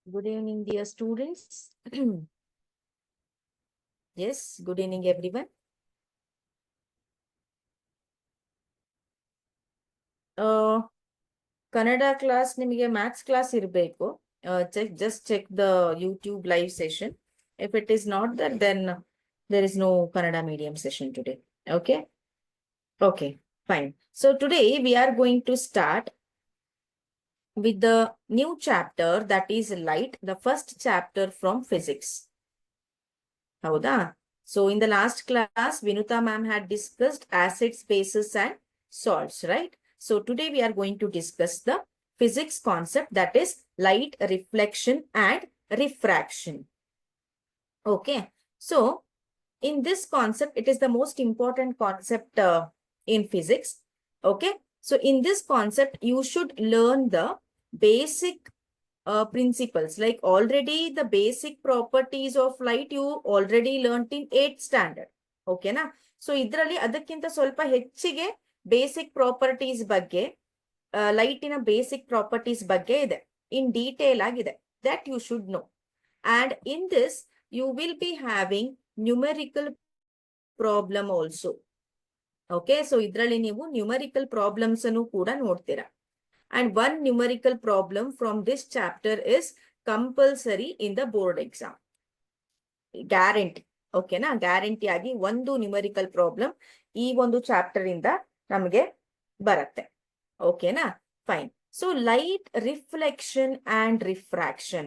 Good evening, dear students. Yes, good evening, everyone. Kannada class nimige maths class irbeku. Just check the YouTube live session. If it is not there, then there is no Kannada medium session today. Okay? Okay, fine. So today we are going to start with the new chapter, that is light, the first chapter from physics. Hauda? So in the last class, Vinuta ma'am had discussed acids, bases, and salts, right? So today we are going to discuss the physics concept, that is light, reflection, and refraction. Okay. So in this concept, it is the most important concept in physics. Okay. So in this concept, you should learn the basic principles, like already the basic properties of light you already learnt in 8th standard. Okay na? So idrali adakkinta solpa ಹೆಚ್ಚಿಗೆ basic properties ಬಗ್ಗೆ light in a basic properties ಬಗ್ಗೆ ಇದೆ, in detail ಆಗಿದೆ, that you should know. And in this you will be having numerical problem also. Okay, so idrali ನೀವು numerical problems ಅನ್ನು ಕೂಡ ನೋಡ್ತೀರಾ. And one numerical problem from this chapter is compulsory in the board exam. Guarantee. Okay na? Guarantee ಆಗಿ ಒಂದು numerical problem ಈ ಒಂದು chapter ಇಂದ ನಮಗೆ ಬರುತ್ತೆ. Okay na? Fine. So light, reflection and refraction.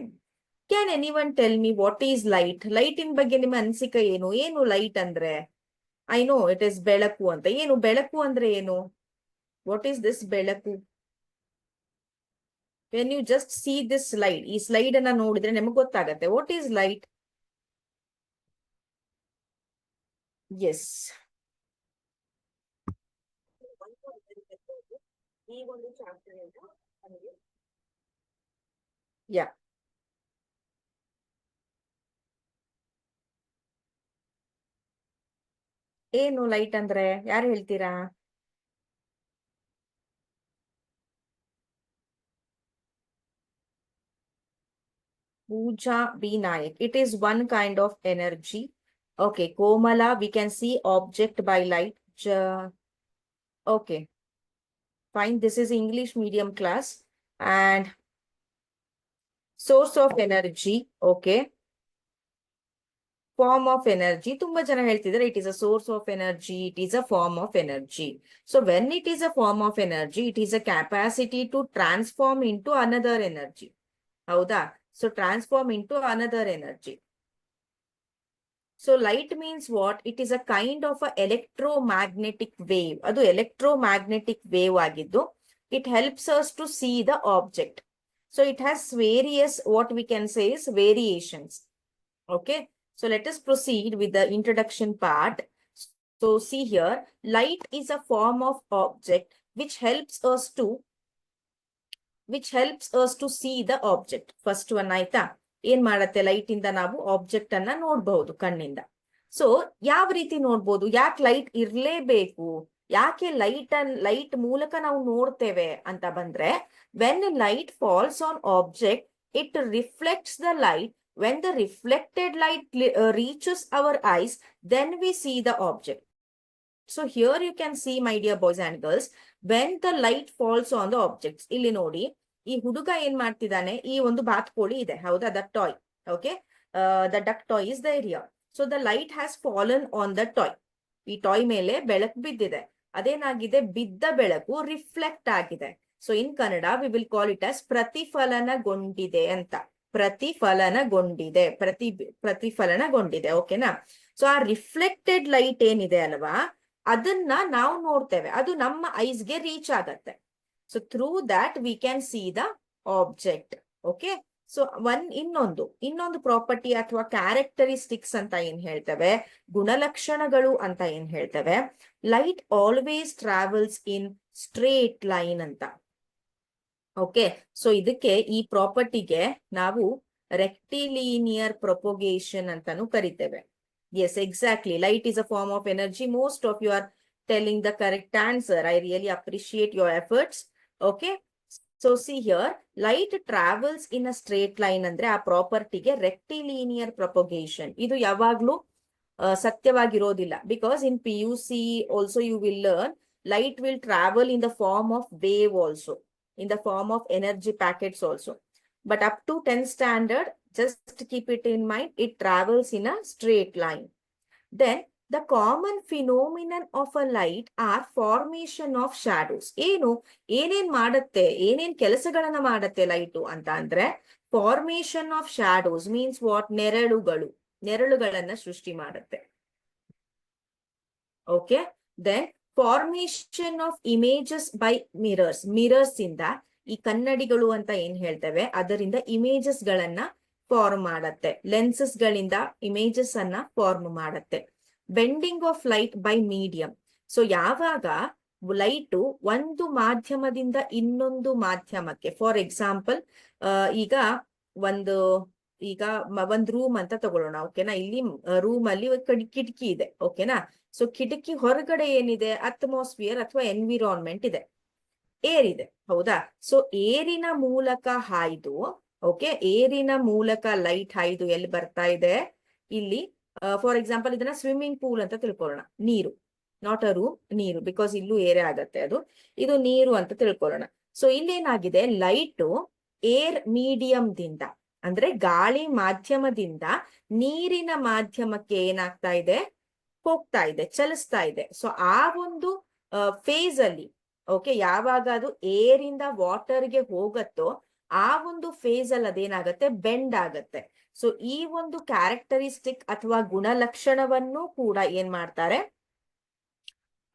Can anyone tell me what is light? Light in ಬಗ್ಗೆ ನಿಮ್ಮ ಅನಿಸಿಕೆ ಏನು? ಏನು light ಅಂದ್ರೆ? I know it is ಬೆಳಕು ಅಂತ. ಏನು ಬೆಳಕು ಅಂದ್ರೆ ಏನು? What is this ಬೆಳಕು? When you just see this slide, ಈ slide ಅನ್ನ ನೋಡಿದ್ರೆ ನಿಮಗೆ ಗೊತ್ತಾಗತ್ತೆ. What is light? Yes. ಈ ಒಂದು ಚಾಪ್ಟರ್ ಇಂದ ನಮಗೆ ಯಾ ಏನು ಲೈಟ್ ಅಂದ್ರೆ ಯಾರು ಹೇಳ್ತೀರಾ? Pooja B. Nayak. It is one kind of energy. Okay. Komala, we can see object by light. Okay. Fine. This is English medium class. And source of energy. Okay. Form of energy. Tumba jana ಹೇಳ್ತಿದ್ದಾರೆ it is a source of energy, it is a form of energy. So when it is a form of energy, it is a capacity to transform into another energy. ಹೌದಾ? So transform into another energy. So light means what? It is a kind of a electromagnetic wave. ಅದು electromagnetic wave ಆಗಿದ್ದು, it helps us to see the object. So it has various, what we can say is variations. Okay. So let us proceed with the introduction part. So see here, light is a form of object which helps us to see the object. First one ಆಯ್ತಾ? ಏನ್ ಮಾಡತ್ತೆ light ಇಂದ ನಾವು object ಅನ್ನ ನೋಡ್ಬಹುದು ಕಣ್ಣಿಂದ. So ಯಾವ ರೀತಿ ನೋಡ್ಬೋದು? ಯಾಕೆ ಲೈಟ್ ಇರ್ಲೇಬೇಕು? ಯಾಕೆ ಲೈಟ್ ಮೂಲಕ ನಾವು ನೋಡ್ತೇವೆ ಅಂತ ಬಂದ್ರೆ, when light falls on object, it reflects the light. When the reflected light reaches our eyes, then we see the object. So here you can see, my dear boys and girls, when the light falls on the objects. ಇಲ್ಲಿ ನೋಡಿ, ಈ ಹುಡುಗ ಏನ್ ಮಾಡ್ತಿದ್ದಾನೆ, ಈ ಒಂದು ಬಾತುಕೋಳಿ ಇದೆ, ಹೌದಾ? The toy. Okay. The duck toy is there here. So the light has fallen on the toy. ಈ ಟಾಯ್ ಮೇಲೆ ಬೆಳಕು ಬಿದ್ದಿದೆ. ಅದೇನಾಗಿದೆ? ಬಿದ್ದ ಬೆಳಕು ರಿಫ್ಲೆಕ್ಟ್ ಆಗಿದೆ. So in Kannada we will call it as ಪ್ರತಿಫಲನಗೊಂಡಿದೆ ಅಂತ. ಪ್ರತಿಫಲನಗೊಂಡಿದೆ. ಪ್ರತಿಫಲನಗೊಂಡಿದೆ. ಓಕೆನಾ? ಸೊ ಆ ರಿಫ್ಲೆಕ್ಟೆಡ್ ಲೈಟ್ ಏನಿದೆ ಅಲ್ವಾ, ಅದನ್ನ ನಾವು ನೋಡ್ತೇವೆ, ಅದು ನಮ್ಮ ಐಸ್ಗೆ ರೀಚ್ ಆಗತ್ತೆ. So through that we can see the object. Okay. So ಇನ್ನೊಂದು ಪ್ರಾಪರ್ಟಿ ಅಥವಾ ಕ್ಯಾರೆಕ್ಟರಿಸ್ಟಿಕ್ಸ್ ಅಂತ ಏನ್ ಹೇಳ್ತೇವೆ, ಗುಣಲಕ್ಷಣಗಳು ಅಂತ ಏನ್ ಹೇಳ್ತೇವೆ, light always travels in straight line ಅಂತ. ಓಕೆ. ಸೊ ಇದಕ್ಕೆ, ಈ ಪ್ರಾಪರ್ಟಿಗೆ ನಾವು ರೆಕ್ಟಿಲಿನಿಯರ್ ಪ್ರೊಪೊಗೇಷನ್ ಅಂತಾನು ಕರಿತೇವೆ. Yes, exactly. Light is a form of energy. Most of you are telling the correct answer. I really appreciate your efforts. Okay. So see here light travels in a straight line ಅಂದ್ರೆ ಆ ಪ್ರಾಪರ್ಟಿಗೆ rectilinear propagation ಇದು ಯಾವಾಗ್ಲೂ ಸತ್ಯವಾಗಿರೋದಿಲ್ಲ. Because in PUC also you will learn light will travel in the form of wave also, in the form of energy packets also. But up to 10th standard, just keep it in mind, it travels in a straight line. Then the common phenomenon of a light are formation of shadows. ಏನು ಏನೇನ್ ಮಾಡುತ್ತೆ, ಏನೇನ್ ಕೆಲಸಗಳನ್ನ ಮಾಡುತ್ತೆ light ಅಂತ ಅಂದ್ರೆ, formation of shadows means what, ನೆರಳುಗಳನ್ನ ಸೃಷ್ಟಿ ಮಾಡುತ್ತೆ. Okay, then formation of images by mirrors ಇಂದ, ಈ ಕನ್ನಡಿಗಳು ಅಂತ ಏನ್ ಹೇಳ್ತೇವೆ ಅದರಿಂದ ಇಮೇಜಸ್ ಗಳನ್ನ ಫಾರ್ಮ್ ಮಾಡತ್ತೆ, ಲೆನ್ಸಸ್ ಗಳಿಂದ ಇಮೇಜಸ್ ಅನ್ನ ಫಾರ್ಮ್ ಮಾಡತ್ತೆ. Bending of light by medium. So ಯಾವಾಗ ಲೈಟು ಒಂದು ಮಾಧ್ಯಮದಿಂದ ಇನ್ನೊಂದು ಮಾಧ್ಯಮಕ್ಕೆ, ಫಾರ್ ಎಕ್ಸಾಂಪಲ್ ಈಗ ಒಂದ್ ರೂಮ್ ಅಂತ ತಗೊಳ್ಳೋಣ, ಓಕೆನಾ. ಇಲ್ಲಿ ರೂಮ್ ಅಲ್ಲಿ ಕಿಟಕಿ ಇದೆ, ಓಕೆನಾ. ಸೊ ಕಿಟಕಿ ಹೊರಗಡೆ ಏನಿದೆ, ಅಟ್ಮಾಸ್ಫಿಯರ್ ಅಥವಾ ಎನ್ವಿರಾನ್ಮೆಂಟ್ ಇದೆ, ಏರ್ ಇದೆ, ಹೌದಾ. ಸೊ ಏರಿನ ಮೂಲಕ ಹಾಯ್ದು, ಓಕೆ, ಏರಿನ ಮೂಲಕ ಲೈಟ್ ಹಾಯ್ದು ಎಲ್ಲಿ ಬರ್ತಾ ಇದೆ, ಇಲ್ಲಿ ಫಾರ್ ಎಕ್ಸಾಂಪಲ್ ಇದನ್ನ ಸ್ವಿಮ್ಮಿಂಗ್ ಪೂಲ್ ಅಂತ ತಿಳ್ಕೊಳ್ಳೋಣ, ನೀರು, ನಾಟ್ ಅ ರೂಮ್, ನೀರು, ಬಿಕಾಸ್ ಇಲ್ಲೂ ಏರೇ ಆಗತ್ತೆ ಅದು, ಇದು ನೀರು ಅಂತ ತಿಳ್ಕೊಳ್ಳೋಣ. ಸೊ ಇಲ್ಲೇನಾಗಿದೆ, ಲೈಟು ಏರ್ ಮೀಡಿಯಂದಿಂದ ಅಂದ್ರೆ ಗಾಳಿ ಮಾಧ್ಯಮದಿಂದ ನೀರಿನ ಮಾಧ್ಯಮಕ್ಕೆ ಏನಾಗ್ತಾ ಇದೆ, ಹೋಗ್ತಾ ಇದೆ, ಚಲಿಸ್ತಾ ಇದೆ. ಸೊ ಆ ಒಂದು ಫೇಸ್ ಅಲ್ಲಿ, ಓಕೆ, ಯಾವಾಗ ಅದು ಏರ್ ಇಂದ ವಾಟರ್ಗೆ ಹೋಗತ್ತೋ ಆ ಒಂದು ಫೇಸ್ ಅಲ್ಲಿ ಅದೇನಾಗತ್ತೆ, ಬೆಂಡ್ ಆಗತ್ತೆ. ಸೊ ಈ ಒಂದು ಕ್ಯಾರೆಕ್ಟರಿಸ್ಟಿಕ್ ಅಥವಾ ಗುಣಲಕ್ಷಣವನ್ನು ಕೂಡ ಏನ್ ಮಾಡ್ತಾರೆ,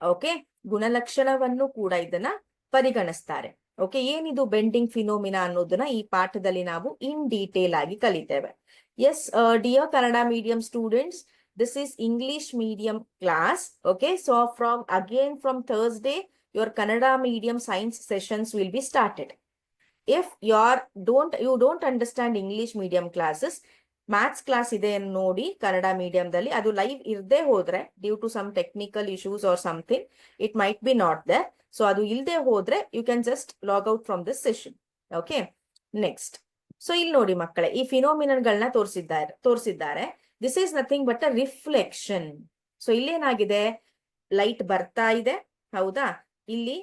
ಓಕೆ, ಗುಣಲಕ್ಷಣವನ್ನು ಕೂಡ ಇದನ್ನ ಪರಿಗಣಿಸ್ತಾರೆ. ಓಕೆ, ಏನಿದು ಬೆಂಡಿಂಗ್ ಫಿನೋಮಿನಾ ಅನ್ನೋದನ್ನ ಈ ಪಾಠದಲ್ಲಿ ನಾವು ಇನ್ ಡೀಟೇಲ್ ಆಗಿ ಕಲಿತೇವೆ. Yes dear Kannada medium students, this is English medium class. Okay, so from Thursday your Kannada medium science sessions will be started. If you don't understand English medium classes, maths class ide ನೋಡಿ Kannada medium ದಲ್ಲಿ, ಅದು live ಇರದೆ ಹೋದ್ರೆ due to some technical issues or something it might be not there. So ಅದು ಇಲ್ಲದೆ ಹೋದ್ರೆ you can just log out from this session. Okay, next. So ಇಲ್ಲಿ ನೋಡಿ ಮಕ್ಕಳೇ, ಈ ಫಿನೋಮಿನನ್ಗಳನ್ನ ತೋರಿಸಿದ್ದಾರೆ. This is nothing but a reflection. So ಇಲ್ಲೇನಾಗಿದೆ, ಲೈಟ್ ಬರ್ತಾ ಇದೆ, ಹೌದಾ, ಇಲ್ಲಿ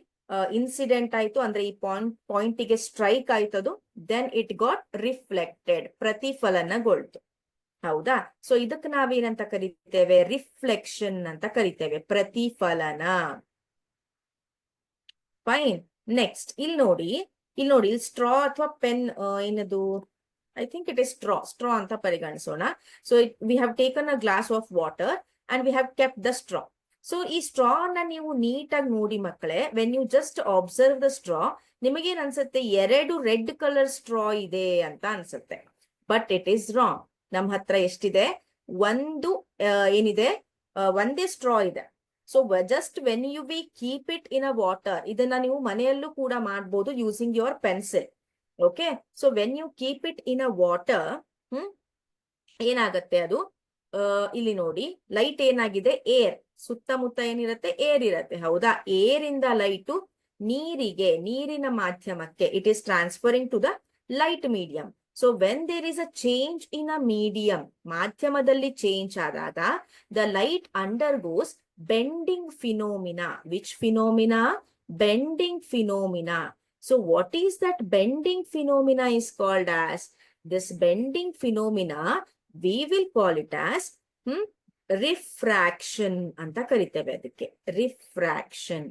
ಇನ್ಸಿಡೆಂಟ್ ಆಯ್ತು ಅಂದ್ರೆ ಈ ಪಾಯಿಂಟಿಗೆ ಸ್ಟ್ರೈಕ್ ಆಯ್ತದು, ದೆನ್ ಇಟ್ ಗಾಟ್ ರಿಫ್ಲೆಕ್ಟೆಡ್, ಪ್ರತಿಫಲನಗೊಳ್ತು, ಹೌದಾ. ಸೊ ಇದಕ್ಕೆ ನಾವೇನಂತ ಕರಿತೇವೆ, ರಿಫ್ಲೆಕ್ಷನ್ ಅಂತ ಕರಿತೇವೆ, ಪ್ರತಿಫಲನ. ಫೈನ್. ನೆಕ್ಸ್ಟ್ ಇಲ್ಲಿ ನೋಡಿ, ಇಲ್ಲಿ ಸ್ಟ್ರಾ ಅಥವಾ ಪೆನ್, ಏನದು, I think it is straw ಅಂತ ಪರಿಗಣಿಸೋಣ. So we have taken a glass of water and we have kept the straw. So ಈ ಸ್ಟ್ರಾ ನ ನೀವು ನೀಟಾಗಿ ನೋಡಿ ಮಕ್ಕಳೇ, when you just observe the straw, ನಿಮಗೇನ್ ಅನ್ಸುತ್ತೆ, 2 ರೆಡ್ ಕಲರ್ ಸ್ಟ್ರಾ ಇದೆ ಅಂತ ಅನ್ಸುತ್ತೆ. But it is wrong. ನಮ್ಮ ಹತ್ರ ಎಷ್ಟಿದೆ, ಒಂದು ಏನಿದೆ, ಒಂದೇ ಸ್ಟ್ರಾ ಇದೆ. So just when you we keep it in a water, ಇದನ್ನ ನೀವು ಮನೆಯಲ್ಲೂ ಕೂಡ ಮಾಡ್ಬೋದು using your pencil. Okay, so when you keep it in a water, ಏನಾಗತ್ತೆ ಅದು, ಇಲ್ಲಿ ನೋಡಿ, ಲೈಟ್ ಏನಾಗಿದೆ, ಏರ್, ಸುತ್ತಮುತ್ತ ಏನಿರತ್ತೆ, ಏರ್ ಇರತ್ತೆ, ಹೌದಾ. ಏರ್ ಇಂದ ಲೈಟು ನೀರಿನ ಮಾಧ್ಯಮಕ್ಕೆ, it is transferring to the light medium. So when there is a change in a medium, ಮಾಧ್ಯಮದಲ್ಲಿ ಚೇಂಜ್ ಆದಾಗ the light undergoes bending phenomena. Which phenomena? Bending phenomena. So what is that bending phenomena is called as? This bending phenomena we will call it as refraction anta kariteve, ಅದಕ್ಕೆ refraction.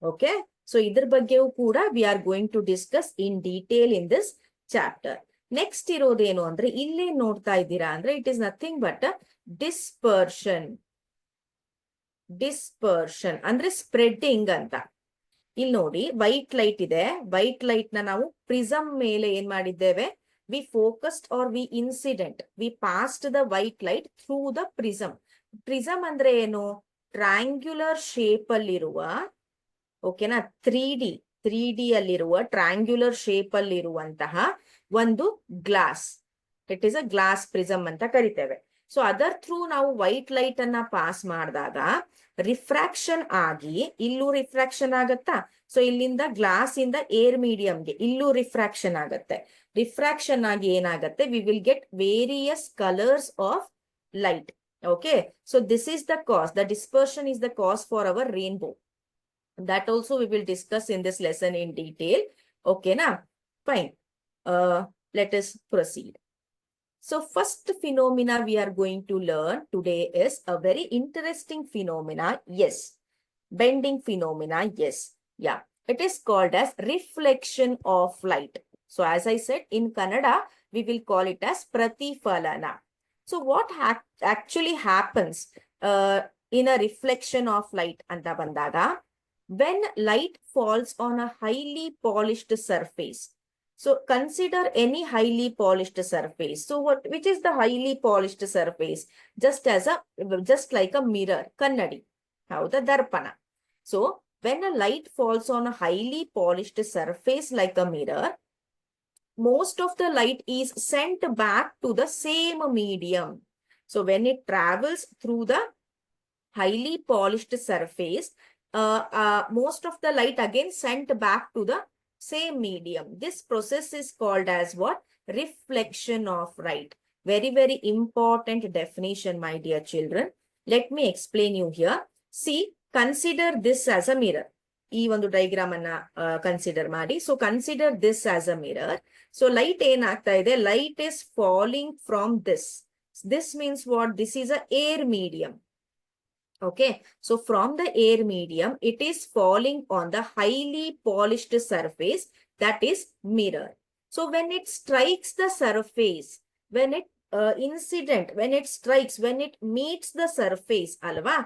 Okay, so idar ಬಗ್ಗೆಯೂ ಕೂಡ we are going to discuss in detail in this chapter. Next ಇರೋದೇನು ಅಂದ್ರೆ, ಇಲ್ಲೇ ನೋಡ್ತಾ ಇದ್ದೀರಾ ಅಂದ್ರೆ, it is nothing but a dispersion. Dispersion ಅಂದ್ರೆ spreading ಅಂತ. ಇಲ್ಲಿ ನೋಡಿ, ವೈಟ್ ಲೈಟ್ ಇದೆ, ವೈಟ್ ಲೈಟ್ ನ ನಾವು ಪ್ರಿಸಮ್ ಮೇಲೆ ಏನ್ ಮಾಡಿದ್ದೇವೆ, we focused or we incident, we passed the white light through the prism. Prism ಅಂದ್ರೆ ಏನು, ಟ್ರಯಾಂಗ್ಯುಲರ್ ಶೇಪ್ ಅಲ್ಲಿರುವ, ಓಕೆನಾ, 3D ಅಲ್ಲಿರುವ ಟ್ರಯಾಂಗ್ಯುಲರ್ ಶೇಪ್ ಅಲ್ಲಿರುವಂತಹ ಒಂದು glass, it is a glass prism ಅಂತ ಕರಿತೇವೆ. ಸೊ ಅದರ್ ಥ್ರೂ ನಾವು ವೈಟ್ ಲೈಟ್ ಅನ್ನ ಪಾಸ್ ಮಾಡಿದಾಗ ರಿಫ್ರಾಕ್ಷನ್ ಆಗಿ ಇಲ್ಲೂ ರಿಫ್ರಾಕ್ಷನ್ ಆಗತ್ತಾ. ಸೊ ಇಲ್ಲಿಂದ ಗ್ಲಾಸ್ ಇಂದ ಏರ್ ಮೀಡಿಯಂಗೆ ಇಲ್ಲೂ ರಿಫ್ರಾಕ್ಷನ್ ಆಗತ್ತೆ. ರಿಫ್ರಾಕ್ಷನ್ ಆಗಿ ಏನಾಗತ್ತೆ, we will get various colours of light. Okay, so this is the cause. The dispersion is the cause for our rainbow. That also we will discuss in this lesson in detail. Okay, now fine. Let us proceed. So first phenomena we are going to learn today is a very interesting phenomena. Yes, bending phenomena. Yes, yeah, it is called as reflection of light. So as I said, in Kannada we will call it as pratifalana. So what actually happens in a reflection of light anta bandaga, when light falls on a highly polished surface. So consider any highly polished surface. So which is the highly polished surface? Just like a mirror, kannadi, hauda, darpana. So when a light falls on a highly polished surface like a mirror, most of the light is sent back to the same medium. So when it travels through the highly polished surface, most of the light again sent back to the same medium. This process is called as what? Reflection of light. Very, very important definition, my dear children. Let me explain you here. See, consider this as a mirror. ಈ ಒಂದು diagram ಅನ್ನ consider ಮಾಡಿ. So consider this as a mirror. So light ಏನಾಗ್ತಾ ಇದೆ, light is falling from this. This means what? This is a air medium. Okay, so from the air medium, it is falling on the highly polished surface, that is mirror. So when it strikes the surface, when it when it strikes, when it meets the surface, alva,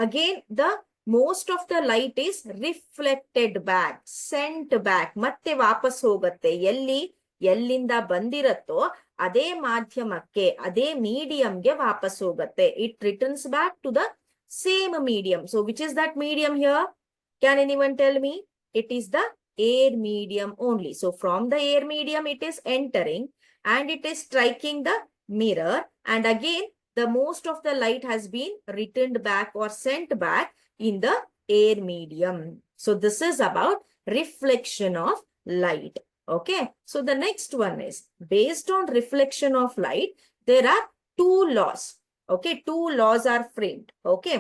again the most of the light is reflected back, sent back. ಮತ್ತೆ ವಾಪಸ್ ಹೋಗುತ್ತೆ. ಎಲ್ಲಿಂದ ಬಂದಿರತ್ತೋ ಅದೇ ಮಾಧ್ಯಮಕ್ಕೆ, ಅದೇ ಮೀಡಿಯಂಗೆ ವಾಪಸ್ ಹೋಗುತ್ತೆ. It returns back to the same medium. So which is that medium here? Can anyone tell me? It is the air medium only. So from the air medium it is entering and it is striking the mirror, and again the most of the light has been returned back or sent back in the air medium. So this is about reflection of light. Okay, so the next one is based on reflection of light. There are two laws. Okay, two laws are framed. Okay.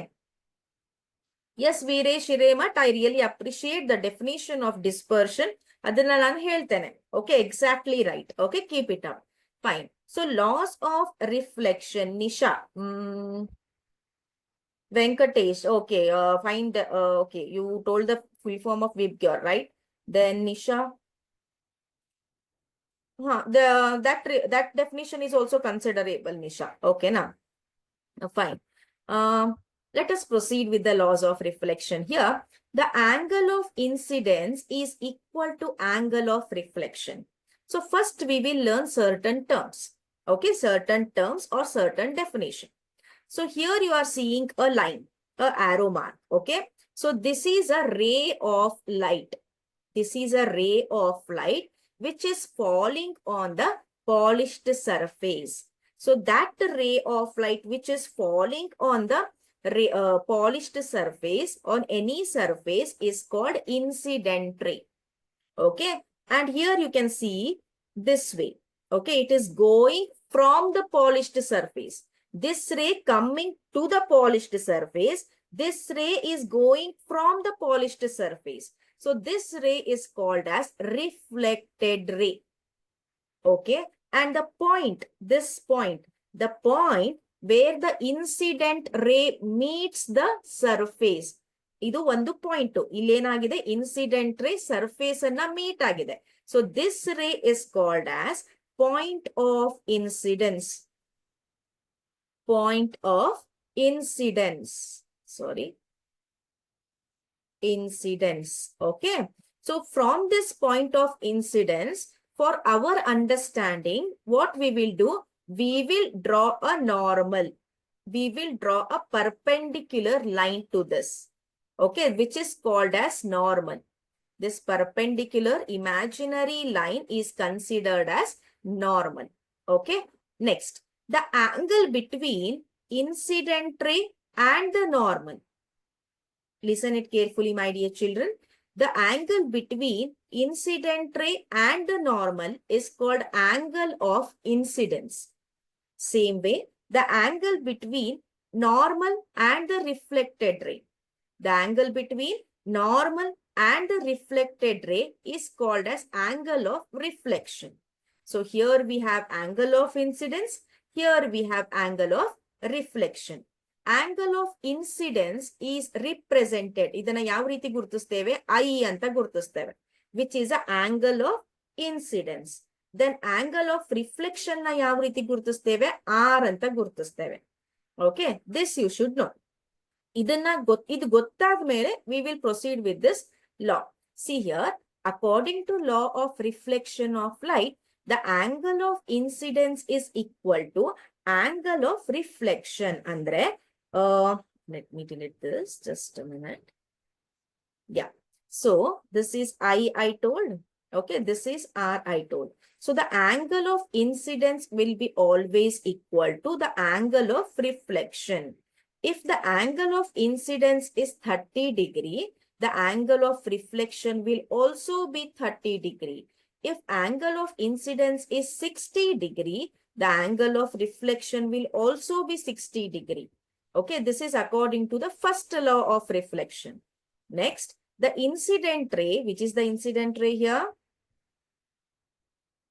Yes, Veeresh Hiremat, I really appreciate the definition of dispersion. Adanna nanu heltene. Okay, exactly right. Okay, keep it up. Fine. So laws of reflection. Nisha. Venkatesh. Okay, find okay, you told the full form of Vibgyor, right? Then Nisha. That definition is also considerable, Nisha. Okay, now fine. Let us proceed with the laws of reflection. Here, the angle of incidence is equal to angle of reflection. So first we will learn certain terms. Okay, certain terms or certain definition. So here you are seeing a line, a arrow mark. Okay, so this is a ray of light. This is a ray of light which is falling on the polished surface. So that ray of light which is falling on the polished surface, on any surface, is called incident ray. Okay, and here you can see this way. Okay, it is going from the polished surface. This ray coming to the polished surface. This ray is going from the polished surface. So this ray is called as reflected ray. Okay, and the point, this point, the point where the incident ray meets the surface. ಇದು ಒಂದು point. ಇಲ್ಲೇನಾಗಿದೆ, incident ರೇ surface ಅನ್ನ meet ಆಗಿದೆ. So this ರೇ is called as point of incidence. Point of incidence. Sorry. Incidence. Okay. So from this point of incidence, for our understanding, what we will do, we will draw a normal. We will draw a perpendicular line to this. Okay, which is called as normal. This perpendicular imaginary line is considered as normal. Okay. Next, the angle between incident ray and the normal. Listen it carefully, my dear children. The angle between incident ray and the normal is called angle of incidence. Same way, the angle between normal and the reflected ray. The angle between normal and the reflected ray is called as angle of reflection. So here we have angle of incidence. Here we have angle of reflection. Angle of incidence is represented. ಇದನ್ನ ಯಾವ ರೀತಿ ಗುರುತಿಸ್ತೇವೆ? I ಅಂತ ಗುರುತಿಸ್ತೇವೆ. Which is the angle of incidence. Then angle of reflection ನ ಯಾವ ರೀತಿ ಗುರುತಿಸ್ತೇವೆ? R ಅಂತ ಗುರುತಿಸ್ತೇವೆ. Okay, this you should know. ಇದು ಗೊತ್ತಾದ ಮೇಲೆ we will proceed with this law. See here, according to law of reflection of light, the angle of incidence is equal to angle of reflection. Andre, let me delete this, just a minute. Yeah, so this is I told. Okay, this is R I told. So the angle of incidence will be always equal to the angle of reflection. If the angle of incidence is 30 degree, the angle of reflection will also be 30 degree. If angle of incidence is 60 degree, the angle of reflection will also be 60 degree. Okay, this is according to the first law of reflection. Next, the incident ray, which is the incident ray here?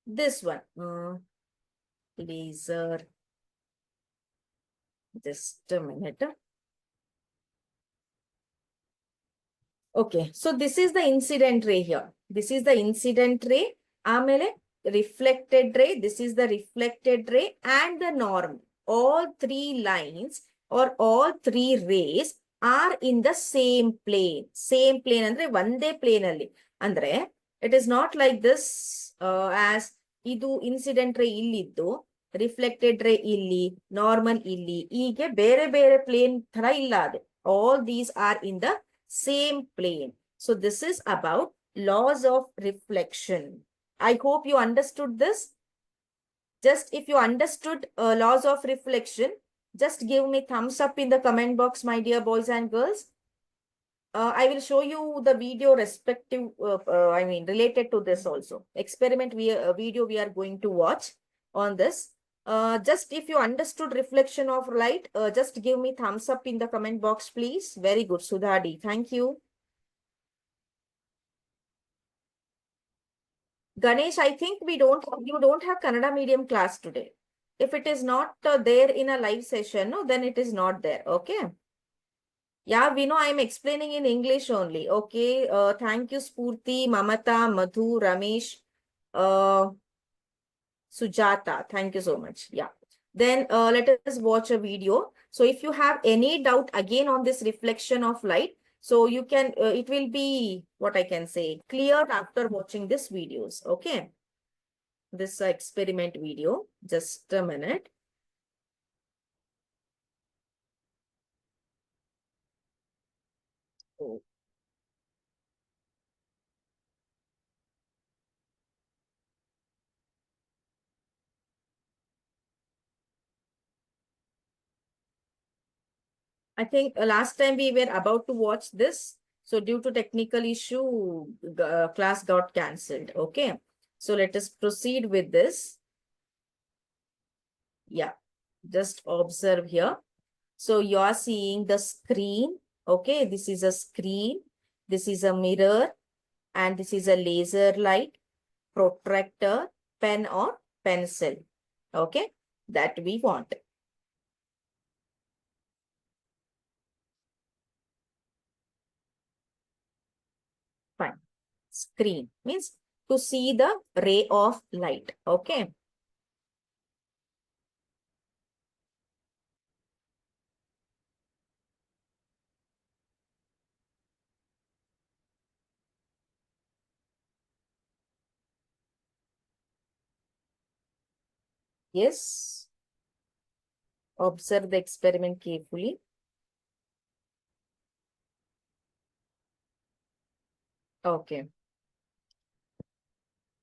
This one, laser. Just a minute. Okay, so this is the incident ray here. This is the incident ray. Amele reflected ray. This is the reflected ray and the norm. All three lines or all three rays are in the same plane. Same plane andre one plane alli. Andre it is not like this as idu incident ray illiddu, reflected ray illi, normal illi. Hige bere bere plane thara illa adu. All these are in the same plane. So this is about laws of reflection. I hope you understood this. Just if you understood laws of reflection, just give me thumbs up in the comment box, my dear boys and girls. I will show you the video respective, related to this also. Experiment video we are going to watch on this. Just if you understood reflection of light, just give me thumbs up in the comment box, please. Very good, Sudhadi. Thank you. Ganesh, I think you don't have Kannada medium class today. If it is not there in a live session, no, then it is not there. Okay. Yeah, we know I am explaining in English only. Okay. Thank you, Spurti, Mamata, Madhu, Ramesh, Sujata. Thank you so much. Yeah. Then let us watch a video. So if you have any doubt again on this reflection of light, so you can, it will be, what I can say, clear after watching this videos. Okay. This experiment video. Just a minute. Oh. I think last time we were about to watch this. So due to technical issue, class got cancelled. Okay. So let us proceed with this. Yeah. Just observe here. So you are seeing the screen. Okay. This is a screen. This is a mirror. And this is a laser light, protractor, pen or pencil. Okay. That we want. Fine. Screen means to see the ray of light. Okay. Yes. Observe the experiment carefully. Okay.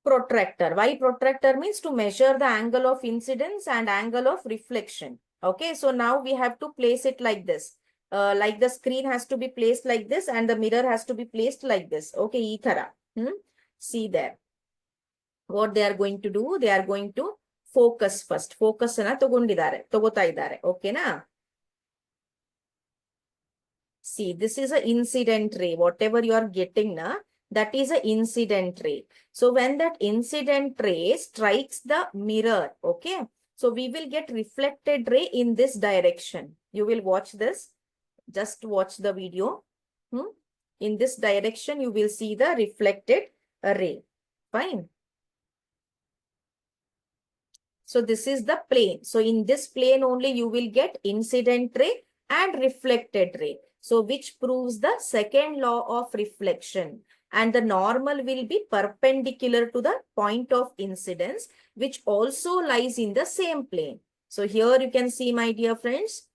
Protractor. Why protractor? Means to measure the angle of incidence and angle of reflection. Okay, so now we have to place it like this. Like the screen has to be placed like this and the mirror has to be placed like this. Okay, ee thara. See there. What they are going to do? They are going to focus first. Focus na togota idare. Okay na? See, this is an incident ray. Whatever you are getting na, that is an incident ray. So when that incident ray strikes the mirror, okay, so we will get reflected ray in this direction. You will watch this. Just watch the video. In this direction, you will see the reflected ray. Fine. So this is the plane. So in this plane only, you will get incident ray and reflected ray. So which proves the second law of reflection. And the normal will be perpendicular to the point of incidence, which also lies in the same plane. So here you can see, my dear friends.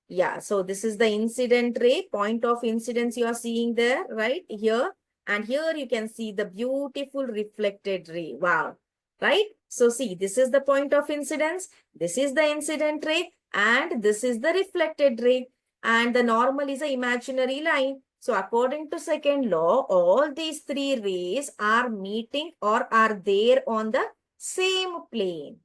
Yeah, so this is the incident ray, point of incidence you are seeing there, right? Here. And here you can see the beautiful reflected ray. Wow. Right? So see, this is the point of incidence. This is the incident ray. And this is the reflected ray. And the normal is an imaginary line. So according to second law, all these three rays are meeting or are there on the same plane.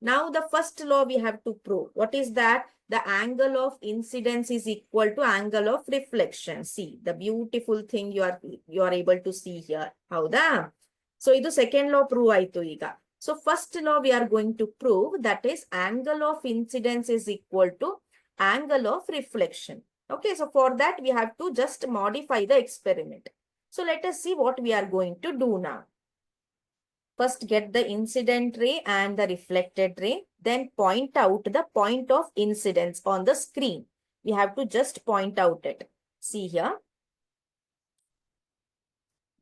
Now the first law we have to prove. What is that? The angle of incidence is equal to angle of reflection. See, the beautiful thing you are able to see here. Howda? So idu second law prove aitu iga. So first law we are going to prove, that is angle of incidence is equal to angle of reflection. Okay, so for that we have to just modify the experiment. So let us see what we are going to do now. First get the incident ray and the reflected ray, then point out the point of incidence on the screen. We have to just point out it. See here.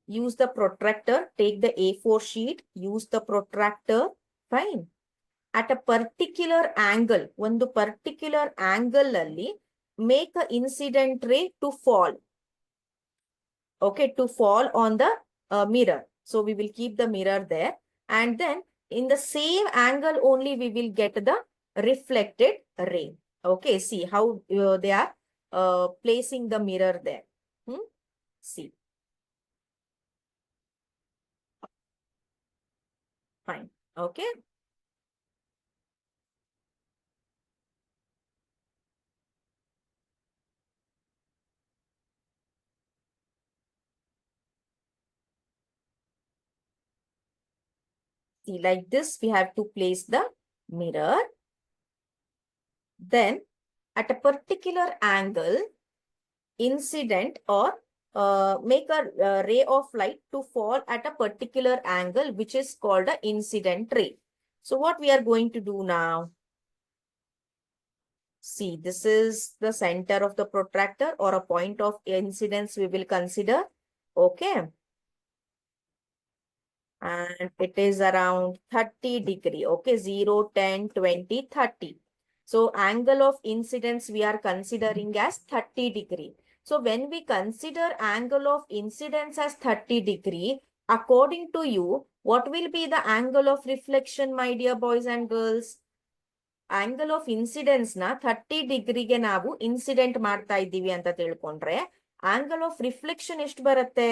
Use the protractor, take the A4 sheet, use the protractor, fine. At a particular angle, one particular angle alli, make a incident ray to fall. Okay, to fall on the mirror. So we will keep the mirror there. And then in the same angle only we will get the reflected ray. Okay, see how they are placing the mirror there. See. Fine. Okay. See, like this, we have to place the mirror. Then at a particular angle, incident or make a ray of light to fall at a particular angle, which is called an incident ray. So what we are going to do now? See, this is the center of the protractor or a point of incidence we will consider. Okay. And it is around 30 degree. Okay, 0, 10, 20, 30. So angle of incidence we are considering as 30 degree. So when we consider angle of incidence as 30 degree, according to you, what will be the angle of reflection, my dear boys and girls? Angle of incidence na 30 ಡಿಗ್ರಿಗೆ ನಾವು incident ಮಾಡ್ತಾ ಇದ್ದೀವಿ ಅಂತ ತಿಳ್ಕೊಂಡ್ರೆ angle of reflection ಎಷ್ಟು ಬರುತ್ತೆ?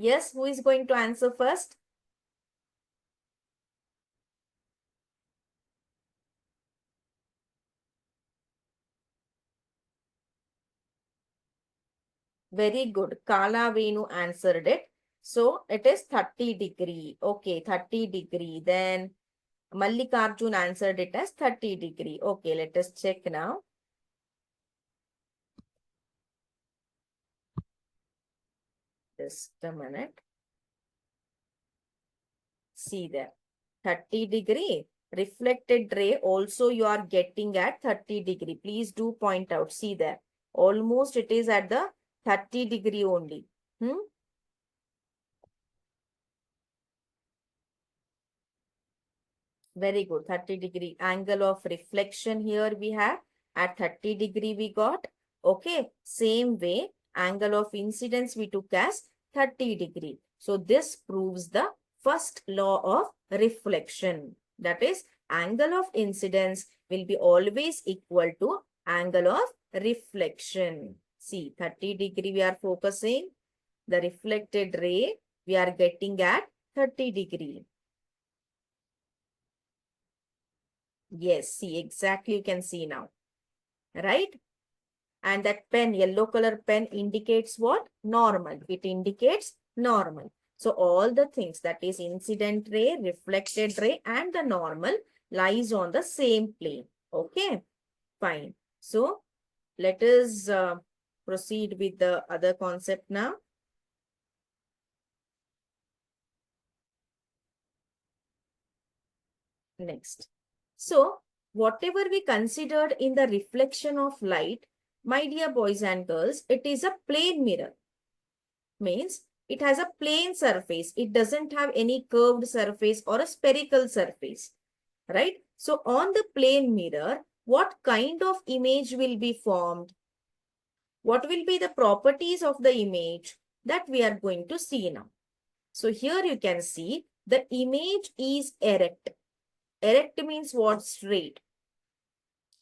Yes, who is going to answer first? Very good. Kala Venu answered it. So it is 30 degree. Okay, 30 degree. Then Mallikarjun answered it as 30 degree. Okay, let us check now. Just a minute. See there. 30 degree. Reflected ray also you are getting at 30 degree. Please do point out. See there. Almost it is at the 30 degree only. Very good. 30 degree. Angle of reflection here we have. At 30 degree we got. Okay. Same way, angle of incidence we took as 30 degree. So this proves the first law of reflection. That is, angle of incidence will be always equal to angle of reflection. See, 30° we are focusing. The reflected ray we are getting at 30°. Yes, see, exactly you can see now. Right? And that pen, yellow color pen indicates what? Normal. It indicates normal. So all the things, that is incident ray, reflected ray and the normal, lies on the same plane. Okay, fine. So let us proceed with the other concept now. Next. So whatever we considered in the reflection of light, my dear boys and girls, it is a plane mirror. Means it has a plane surface. It doesn't have any curved surface or a spherical surface, right? So on the plane mirror, what kind of image will be formed? What will be the properties of the image that we are going to see now? So here you can see the image is erect. Erect means what? Straight.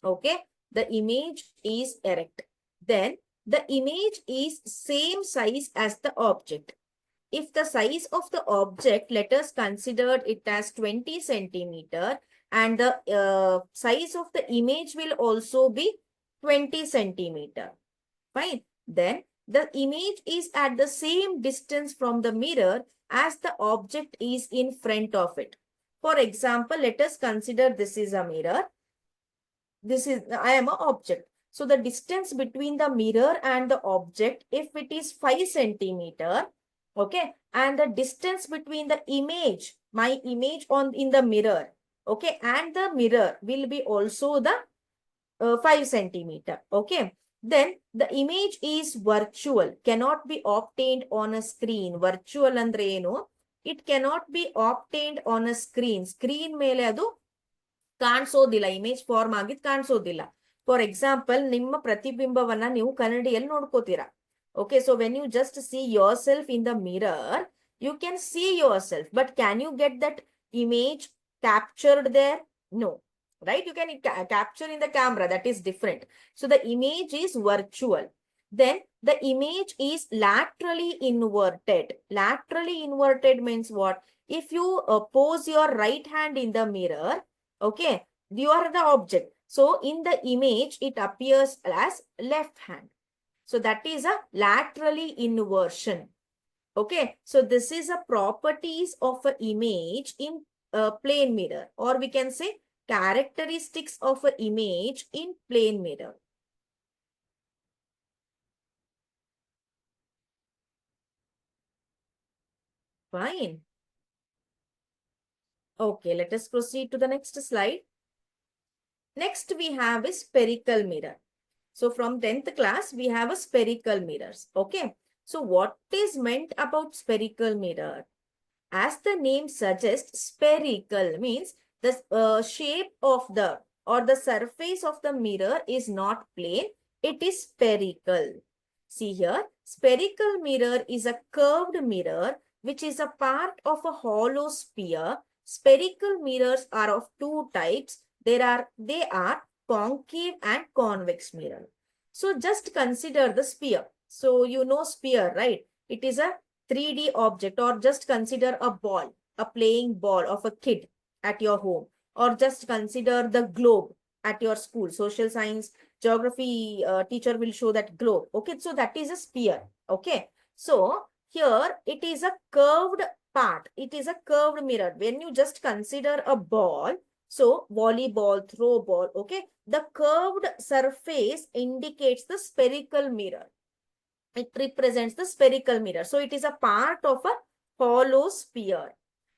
Okay. The image is erect. Then the image is same size as the object. If the size of the object, let us consider it as 20 centimeter and the size of the image will also be 20 centimeter. Fine. Then the image is at the same distance from the mirror as the object is in front of it. For example, let us consider this is a mirror. I am an object. So the distance between the mirror and the object, if it is 5 centimeter, okay, and the distance between the image, my image in the mirror, okay, and the mirror will be also the 5 centimeter, okay. Then the image is virtual, cannot be obtained on a screen. Virtual andre eno, it cannot be obtained on a screen. Screen ಮೇಲೆ ಅದು ಕಾಣಿಸೋದಿಲ್ಲ, image form ಆಗಿದ್ ಕಾಣಿಸೋದಿಲ್ಲ. For example, ನಿಮ್ಮ ಪ್ರತಿಬಿಂಬವನ್ನ ನೀವು ಕನ್ನಡಿಯಲ್ಲಿ ನೋಡ್ಕೋತೀರಾ. Okay, so when you just see yourself in the mirror, you can see yourself, but can you get that image captured there? No, right? You can capture in the camera, that is different. So the image is virtual. Then the image is laterally inverted. Laterally inverted means what? If you pose your right hand in the mirror, okay, you are the object. So in the image, it appears as left hand. So that is a laterally inversion. Okay, so this is a properties of an image in a plane mirror, or we can say characteristics of an image in plane mirror. Fine. Okay, let us proceed to the next slide. Next, we have a spherical mirror. So from 10th class, we have a spherical mirrors. Okay. So what is meant about spherical mirror? As the name suggests, spherical means the shape of the or the surface of the mirror is not plane. It is spherical. See here, spherical mirror is a curved mirror which is a part of a hollow sphere. Spherical mirrors are of two types. They are concave and convex mirror. So just consider the sphere. So you know sphere, right? It is a 3D object, or just consider a ball, a playing ball of a kid at your home, or just consider the globe at your school. Social science, geography teacher will show that globe. Okay, so that is a sphere. Okay, so here it is a curved part. It is a curved mirror. When you just consider a ball, so volleyball, throw ball, okay, the curved surface indicates the spherical mirror. It represents the spherical mirror. So it is a part of a hollow sphere.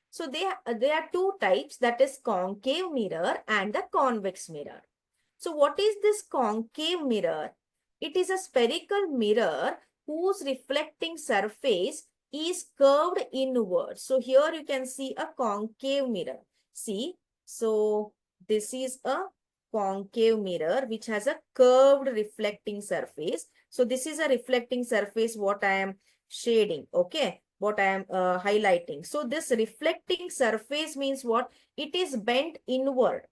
So there are two types, that is concave mirror and the convex mirror. So what is this concave mirror? It is a spherical mirror whose reflecting surface is curved inward. So here you can see a concave mirror. See, so this is a concave mirror which has a curved reflecting surface. So this is a reflecting surface what I am shading. Okay. what I am highlighting. So this reflecting surface means what? It is bent inward.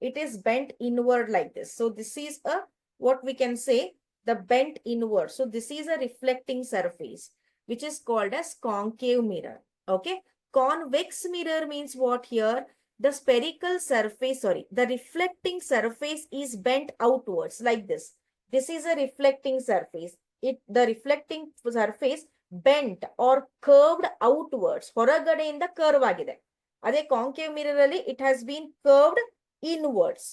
It is bent inward like this. So this is a, what we can say, the bent inward. So this is a reflecting surface, which is called as concave mirror. Okay. Convex mirror means what here? The spherical surface, sorry, the reflecting surface is bent outwards like this. This is a reflecting surface. The reflecting surface bent or curved outwards. ಹೊರಗಡೆಯಿಂದ curve ಆಗಿದೆ. ಅದೇ concave mirror ಅಲ್ಲಿ it has been curved inwards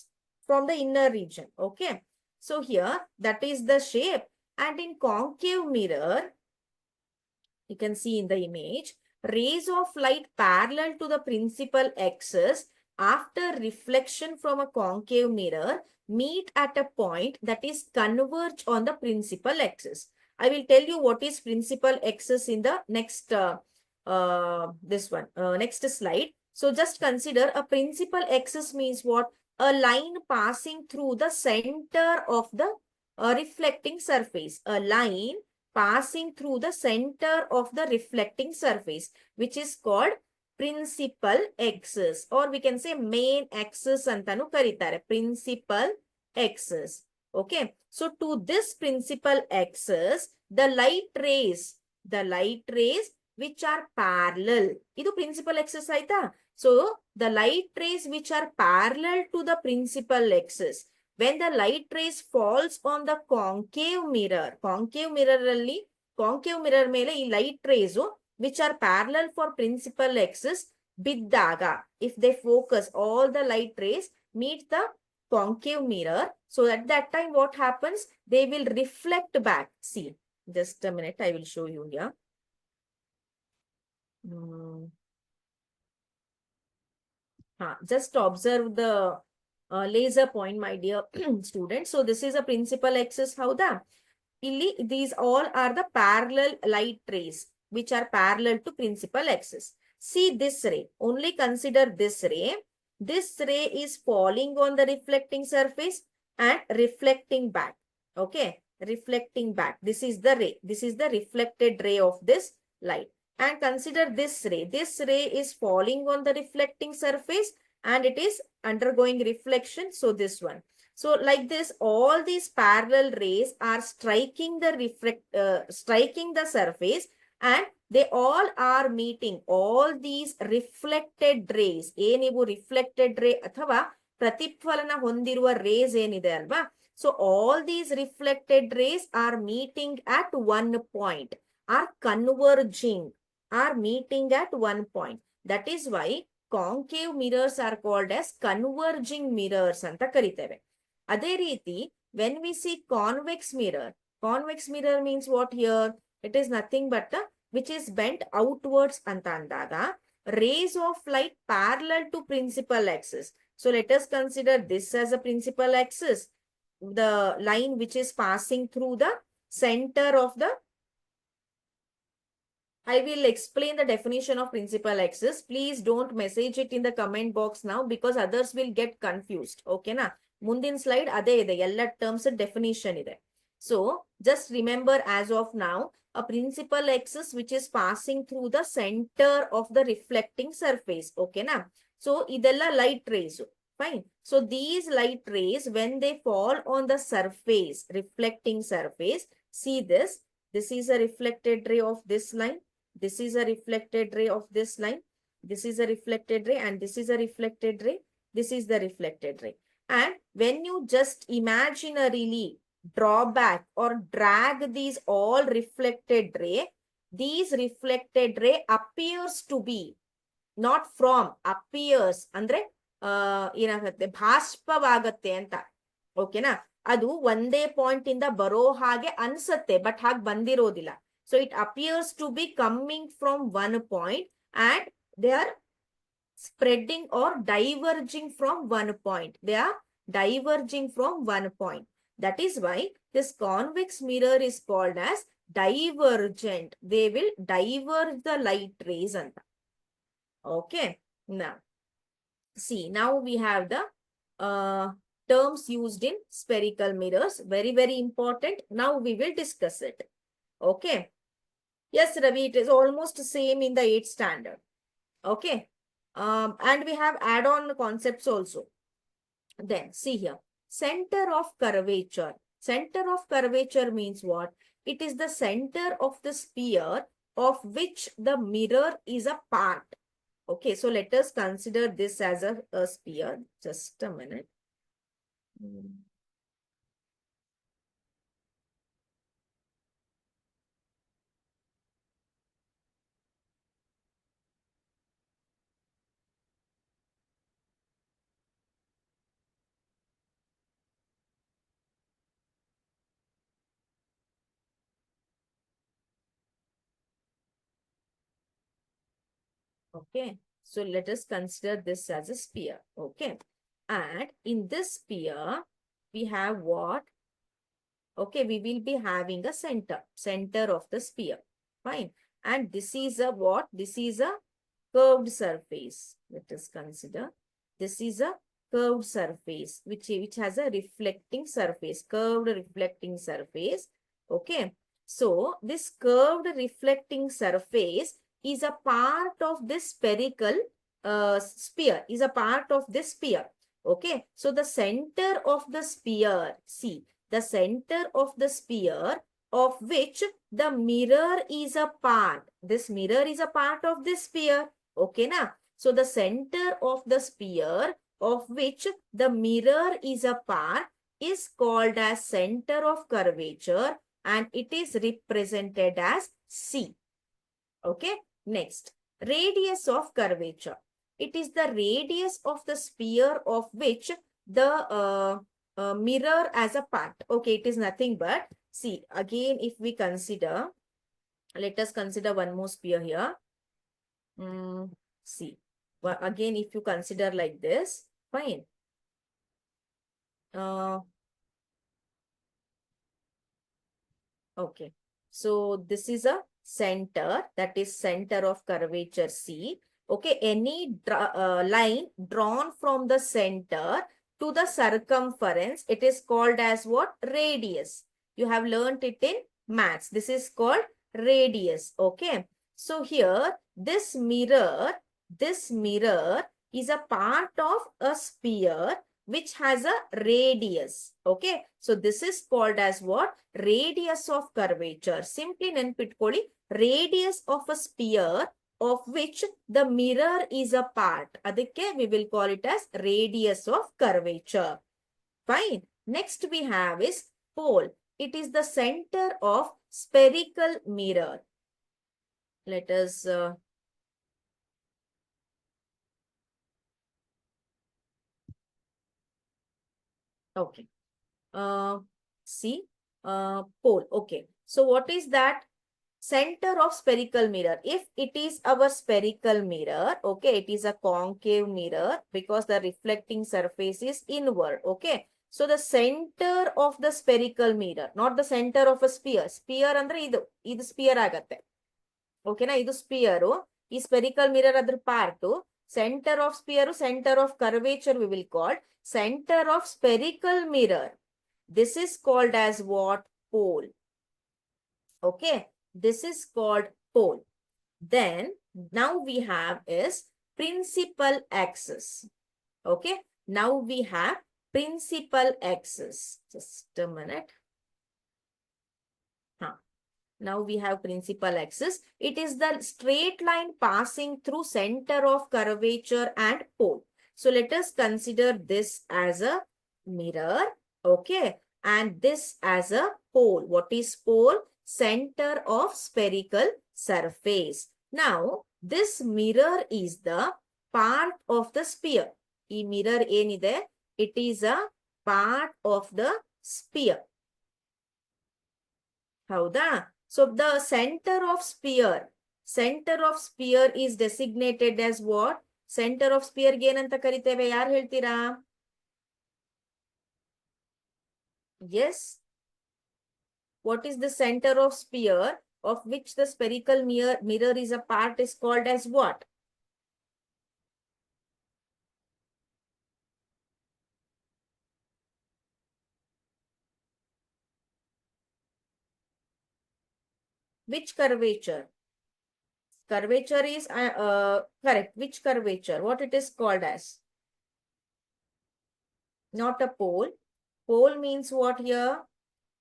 from the inner region. Okay. So here that is the shape. And in concave mirror, you can see in the image, rays of light parallel to the principal axis after reflection from a concave mirror meet at a point that is converge on the principal axis. I will tell you what is principal axis in the next next slide. So just consider a principal axis means what? A line passing through the center of the reflecting surface. A line passing through the center of the reflecting surface, which is called principal axis, or we can say main axis antanu karitare. Principal axis. Okay. So to this principal axis, the light rays which are parallel. Idu principal axis aita. So the light rays which are parallel to the principal axis, when the light rays falls on the concave mirror ಮೇಲೆ ಈ light rays which are parallel for principal axis ಬಿದ್ದಾಗ, if they focus, all the light rays meet the concave mirror. So at that time what happens? They will reflect back. See, just a minute, I will show you here. Just observe the laser point, my dear students. So this is a principal axis. Howda? Illi, these all are the parallel light rays which are parallel to principal axis. See this ray. Only consider this ray. This ray is falling on the reflecting surface and reflecting back. Okay. Reflecting back. This is the ray. This is the reflected ray of this light. And consider this ray. This ray is falling on the reflecting surface and it is undergoing reflection. So this one. So like this, all these parallel rays are striking the surface, and they all are meeting. All these reflected rays, ನೀವು reflected ray ಅಥವಾ ಪ್ರತಿಫಲನ ಹೊಂದಿರುವ rays ಏನಿದೆ ಅಲ್ವಾ? So all these reflected rays are meeting at one point, are converging, are meeting at one point. That is why concave mirrors are called as converging mirrors ಅಂತ ಕರಿತೇವೆ. ಅದೇ ರೀತಿ, when we see convex mirror means what here? It is nothing but which is bent outwards ಅಂತ ಅಂದಾಗ, rays of light parallel to principal axis. So let us consider this as a principal axis, the line which is passing through the center of the, I will explain the definition of principal axis. Please don't message it in the comment box now because others will get confused. Okay na? Mundin slide ade ide, ella terms definition ide. So just remember as of now, a principal axis which is passing through the center of the reflecting surface. Okay na? So idella light rays. Fine. So these light rays, when they fall on the surface, reflecting surface, see this. This is a reflected ray of this line. This is a reflected ray of this line. This is a reflected ray and this is a reflected ray. This is the reflected ray. And when you just imaginarily draw back or drag these all reflected ray, these reflected ray appears to be, not from, appears, andre ಏನಾಗುತ್ತೆ, ಭಾಷ್ಪವಾಗತ್ತೆ ಅಂತ. ಓಕೆನಾ? ಅದು ಒಂದೇ point ಇಂದ ಬರೋ ಹಾಗೆ ಅನ್ಸತ್ತೆ, but ಹಾಗೆ ಬಂದಿರೋದಿಲ್ಲ. So it appears to be coming from one point and they are spreading or diverging from one point. They are diverging from one point. That is why this convex mirror is called as divergent. They will diverge the light rays. Okay. Now, see, now we have the terms used in spherical mirrors. Very, very important. Now we will discuss it. Okay. Yes, Ravi, it is almost same in the 8th standard. Okay. And we have add-on concepts also. Then see here, center of curvature. Center of curvature means what? It is the center of the sphere of which the mirror is a part. Okay, so let us consider this as a sphere. Just a minute. Hmm. Okay, so let us consider this as a sphere. Okay, and in this sphere, we have what? Okay, we will be having a center of the sphere. Fine. And this is a what? This is a curved surface. Let us consider. This is a curved surface, which has a reflecting surface, curved reflecting surface. Okay. So this curved reflecting surface is a part of this spherical sphere, is a part of this sphere. Okay. So the center of the sphere, see, the center of the sphere of which the mirror is a part. This mirror is a part of this sphere. Okay, na? So the center of the sphere of which the mirror is a part is called as center of curvature and it is represented as C. Okay, next, radius of curvature. It is the radius of the sphere of which the mirror as a part. Okay, it is nothing but, see, again, if we consider, let us consider one more sphere here. See, well, again, if you consider like this, fine. Uh, okay. So this is a center, that is center of curvature C. Okay, any line drawn from the center to the circumference, it is called as what? Radius. You have learned it in maths. This is called radius. Okay. So here, this mirror is a part of a sphere which has a radius. Okay. So this is called as what? Radius of curvature. Simply ನೆನ್ಪಿಟ್ಕೊಳ್ಳಿ, radius of a sphere of which the mirror is a part. ಅದಕ್ಕೆ we will call it as radius of curvature. Fine. Next we have is pole. It is the center of spherical mirror. Let us okay. See, pole. Okay. So what is that? Center of spherical mirror. If it is our spherical mirror, okay, it is a concave mirror because the reflecting surface is inward. Okay. So the center of the spherical mirror, not the center of a sphere. Sphere andre idu sphere ಆಗತ್ತೆ. Okay na, idu sphere. ಈ spherical mirror adr part. Center of sphere, center of curvature we will call center of spherical mirror. This is called as what? Pole. Okay. This is called pole. Then now we have is principal axis. Okay. Now we have principal axis. Just a minute. Huh. Now we have principal axis. It is the straight line passing through center of curvature and pole. So let us consider this as a mirror. Okay. And this as a pole. What is pole? Center of spherical surface. Now, this mirror is the part of the sphere. ಈ mirror ಏನಿದೆ? It is a part of the sphere. ಹೌದಾ? So the center of sphere is designated as what? Center of sphere ಏನಂತ ಕರಿತೇವೆ? ಯಾರು ಹೇಳ್ತೀರಾ? Yes. What is the center of sphere of which the spherical mirror is a part is called as what? Which curvature? Curvature is correct. Which curvature? What it is called as? Not a pole. Pole means what here?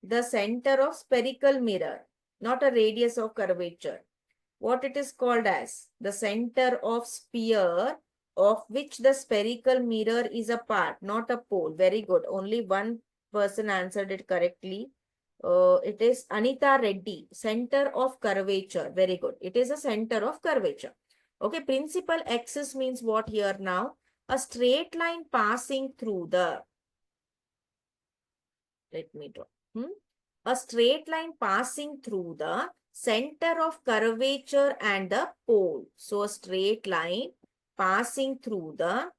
The center of spherical mirror, not a radius of curvature. What it is called as? The center of sphere of which the spherical mirror is a part, not a pole. Very good. Only one person answered it correctly. It is Anita Reddy. Center of curvature. Very good. It is a center of curvature. Okay. Principal axis means what here now? A straight line passing through the. Let me draw. A straight line passing through the center of curvature and the pole. So a straight line passing through the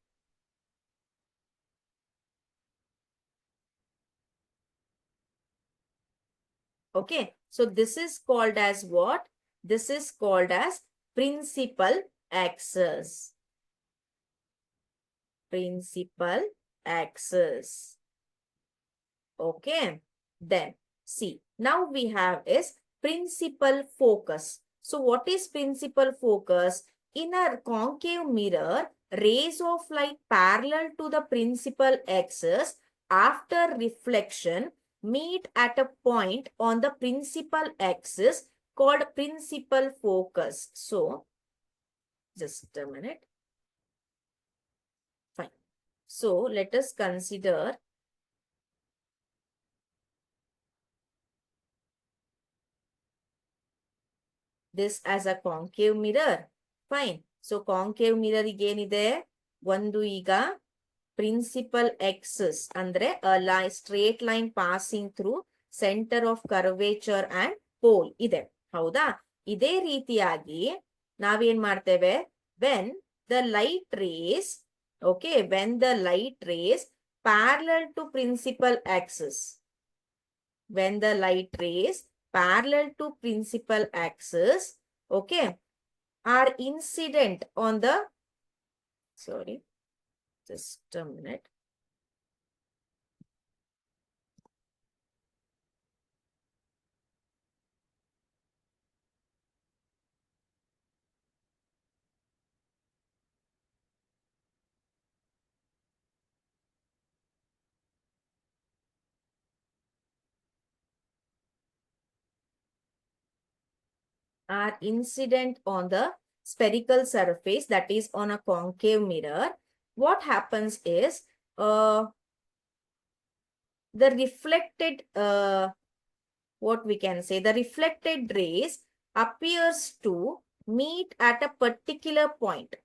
okay. So this is called as what? This is called as principal axis. Principal axis. Okay. Then see. Now we have is principal focus. So what is principal focus? In a concave mirror, rays of light parallel to the principal axis after reflection meet at a point on the principal axis called principal focus. So, just a minute. Fine. So, let us consider this as a concave mirror. Fine. So, concave mirror ಏನಿದೆ ಒಂದು ಈಗ principal axis ಅಂದ್ರೆ a straight line passing through center of curvature and pole ಇದೆ. ಹೌದಾ? ಇದೇ ರೀತಿಯಾಗಿ ನಾವೇನ್ ಮಾಡ್ತೇವೆ? When the light rays, okay, when the light rays parallel to principal axis, when the light rays parallel to principal axis, okay, are incident on the, sorry, just a minute. Are incident on the spherical surface, that is on a concave mirror, what happens is the reflected, what we can say, the reflected rays appears to meet at a particular point.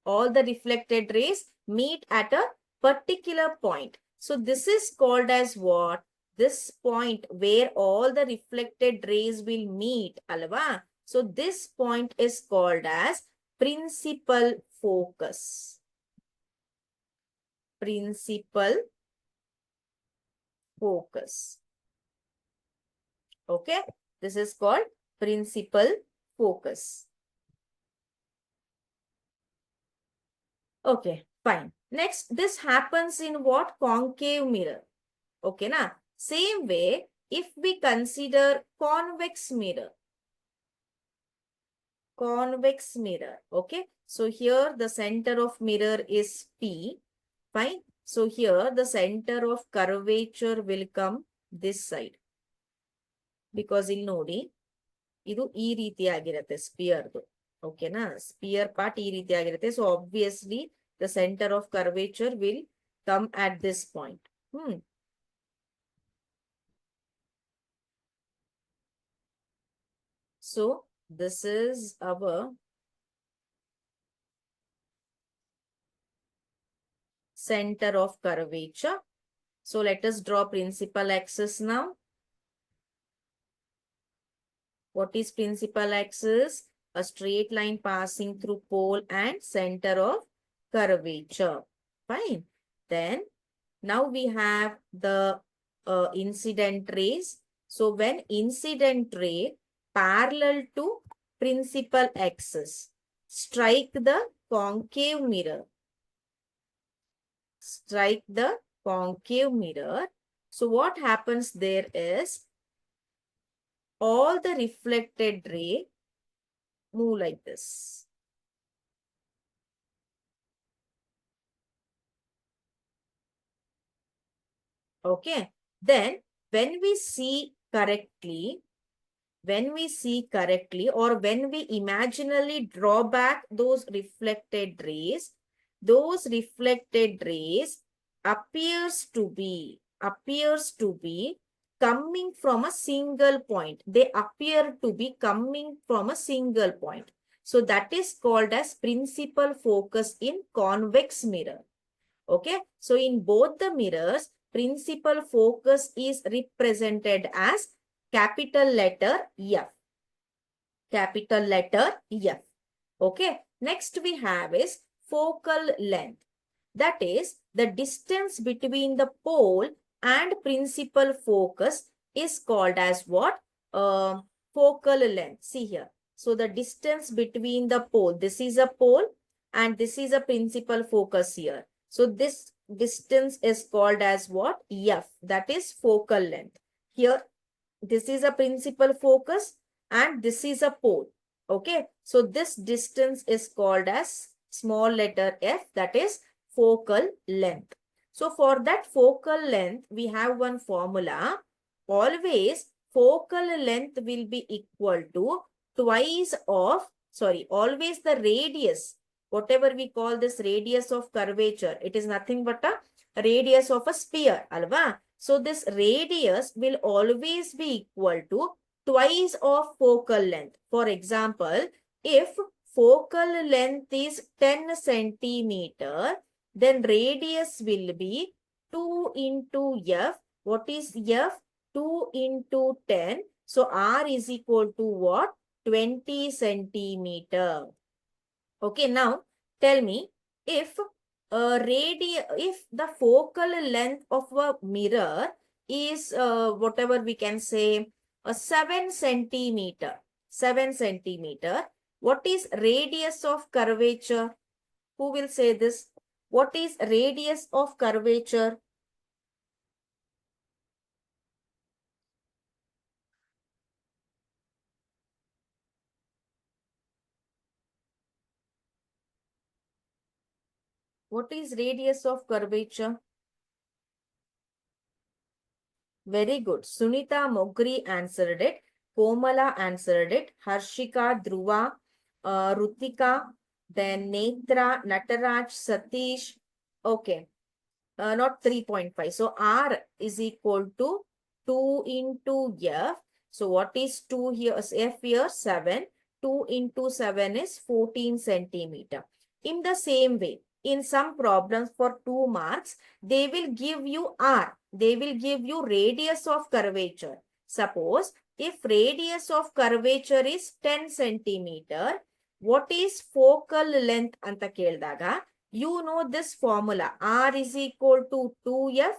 All the reflected rays meet at a particular point. So this is called as what? This point where all the reflected rays will meet, alva. So this point is called as principal focus. Principal focus. Okay, this is called principal focus. Okay, fine. Next, this happens in what? Concave mirror. Okay, na? Same way, if we consider convex mirror. Convex mirror. Okay, so here the center of mirror is P. Fine. So here the center of curvature will come this side. Because ಇಲ್ಲಿ ನೋಡಿ ಇದು ಈ ರೀತಿಯಾಗಿರುತ್ತೆ ಸ್ಪಿಯರ್ದು. ಓಕೆನಾ? Spear part ಈ ರೀತಿಯಾಗಿರುತ್ತೆ. So obviously the center of curvature will come at this point. So this is our center of curvature. So let us draw principal axis now. What is principal axis? A straight line passing through pole and center of curvature. Fine. Then now we have the incident rays. So when incident ray parallel to principal axis strike the concave mirror. Strike the concave mirror. So what happens there is all the reflected ray move like this. Okay. Then when we see correctly, or when we imaginally draw back those reflected rays appears to be coming from a single point. They appear to be coming from a single point. So that is called as principal focus in convex mirror. Okay. So in both the mirrors, principal focus is represented as capital letter F. Capital letter F. Okay. Next we have is focal length. That is the distance between the pole and principal focus is called as what? Focal length. See here. So the distance between the pole, this is a pole and this is a principal focus here. So this distance is called as what? F. That is focal length. Here, this is a principal focus and this is a pole. Okay. So this distance is called as small letter F. That is focal length. So for that focal length, we have one formula. Always focal length will be equal to always the radius, whatever we call this radius of curvature, it is nothing but a radius of a sphere, alva. So this radius will always be equal to twice of focal length. For example, if focal length is 10 centimeter, then radius will be 2 into F. What is F? 2 into 10. So R is equal to what? 20 centimeter. Okay, now tell me if if the focal length of a mirror is whatever we can say a 7 centimeter. 7 centimeter. What is radius of curvature? Who will say this? What is radius of curvature? What is radius of curvature? Very good. Sunita Mogri answered it. Komala answered it. Harshika, Dhruva, Rutika, then Netra, Nataraj, Satish. Okay. Not 3.5. So R is equal to 2 into F. So what is 2 here? F here 7. 2 into 7 is 14 centimeter. In the same way, in some problems for 2 marks, they will give you R. They will give you radius of curvature. Suppose if radius of curvature is 10 centimeter, what is focal length anta keldaga? You know this formula. R is equal to 2F.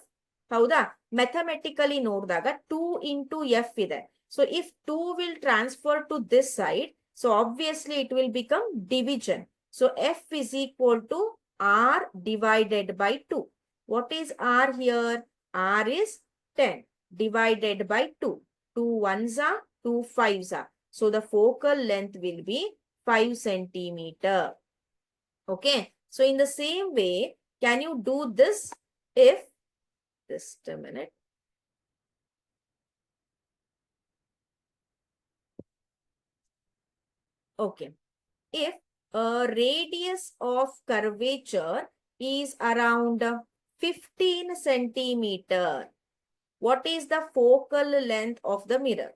ಹೌದಾ? Mathematically ನೋಡಿದಾಗ 2 into F ಇದೆ. So if 2 will transfer to this side, so obviously it will become division. So F is equal to R divided by 2. What is R here? R is 10 divided by 2. 2 ones are, 2 fives are. So the focal length will be 5 centimeter. Okay. So in the same way, can you do this if, just a minute. Okay. If a radius of curvature is around 15 centimeter, what is the focal length of the mirror?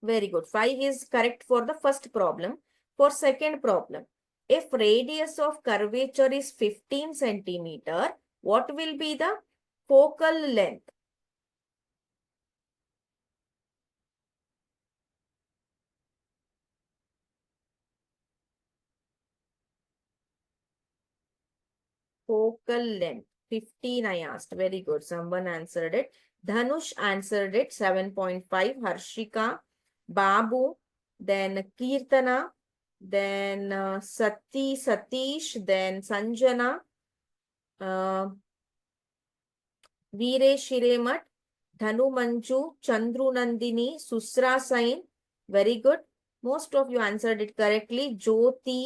Very good. 5 is correct for the first problem. For second problem, if radius of curvature is 15 centimeter, what will be the focal length? Focal length. 15 I asked. Very good. Someone answered it. Dhanush answered it. 7.5. Harshika, Babu, then Kirtana, then Satish, then Sanjana, uh, Veeresh Hiremat, Dhanu Manju, Chandru Nandini, Susra Sain. Very good. Most of you answered it correctly. Jyoti,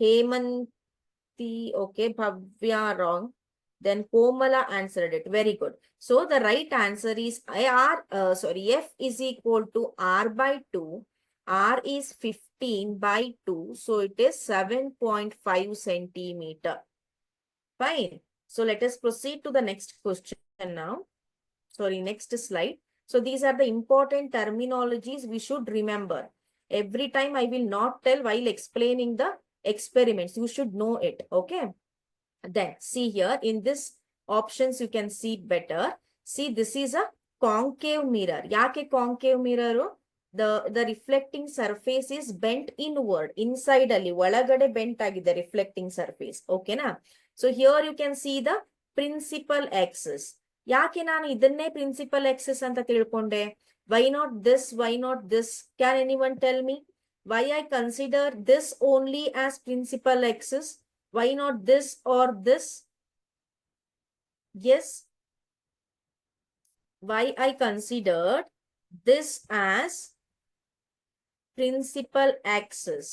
Hemanti, okay, Bhavya, wrong. Then Komala answered it. Very good. So the right answer is F is equal to R by 2. R is 15 by 2. So it is 7.5 centimeter. Fine. So let us proceed to the next question now. Sorry, next slide. So these are the important terminologies we should remember. Every time I will not tell while explaining the experiments. You should know it. Okay. Then see here in this options you can see better. See, this is a concave mirror. Yake concave mirror? The reflecting surface is bent inward. Inside ali ಒಳಗಡೆ bent ಆಗಿದೆ reflecting surface. Okay na? So here you can see the principal axis. ಯಾಕೆ ನಾನು ಇದನ್ನೇ principal axis ಅಂತ ತಿಳ್ಕೊಂಡೆ? Why not this? Why not this? Can anyone tell me? Why I consider this only as principal axis? Why not this or this? Yes. Why I considered this as principal axis?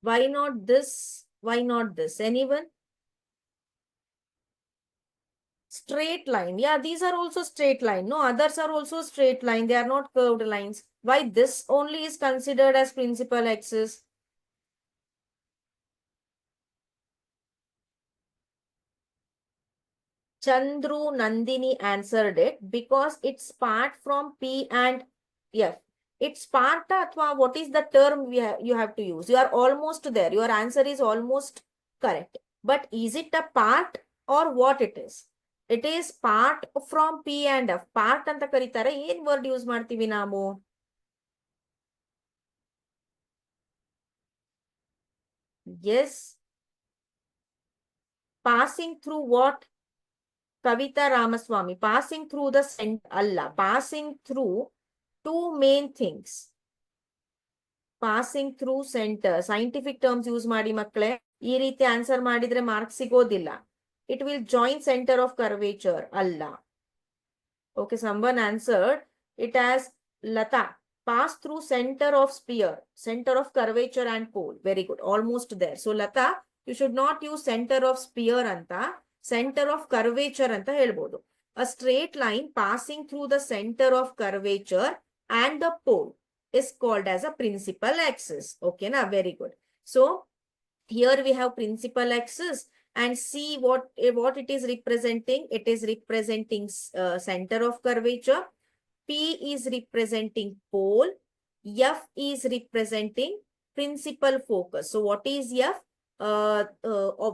Why not this? Why not this? Anyone? Straight line. Yeah, these are also straight line. No, others are also straight line. They are not curved lines. Why this only is considered as principal axis? Chandru Nandini answered it because it's part from P and F. It's part athwa what is the term you have to use? You are almost there. Your answer is almost correct. But is it a part or what it is? It is part from P and F. Part anta karitare. Yen word use ಮಾಡ್ತೀವಿ ನಾವು? Yes. Passing through what? Kavita Ramaswamy. Passing through the center. Allah. Passing through two main things. Passing through center. Scientific terms use ಮಾಡಿ ಮಕ್ಕಳೇ. ಈ ರೀತಿ answer ಮಾಡಿದ್ರೆ marks ಸಿಗೋದಿಲ್ಲ. It will join center of curvature. Allah. Okay, someone answered it as Lata. Pass through center of sphere, center of curvature and pole. Very good. Almost there. So Lata, you should not use center of sphere anta. Center of curvature anta helbodu. A straight line passing through the center of curvature and the pole is called as a principal axis. Okay, na? Very good. So here we have principal axis and see what it is representing. It is representing center of curvature. P is representing pole. F is representing principal focus. So what is F?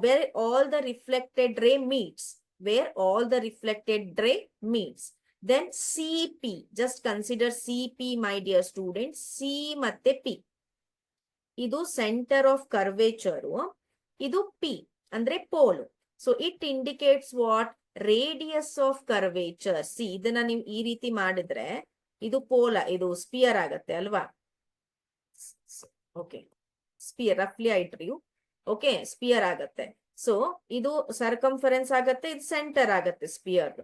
Where all the reflected ray meets. Where all the reflected ray meets. Then CP. Just consider CP, my dear students. C matte P. Idu center of curvature. Idu P. Andre pole. So it indicates what? Radius of curvature. See, idana ನೀವು ಈ ರೀತಿ ಮಾಡಿದ್ರೆ ಇದು ಪೋಲ, ಇದು sphere ಆಗತ್ತೆ ಅಲ್ವಾ? Okay, sphere ರಫ್ಲಿ ಐಟ್ರಿ ಓಕೆ, ಸ್ಪಿಯರ್ ಆಗತ್ತೆ. ಸೊ ಇದು ಸರ್ಕಂಫರೆನ್ಸ್ ಆಗತ್ತೆ, ಇದು ಸೆಂಟರ್ ಆಗತ್ತೆ ಸ್ಪಿಯರ್.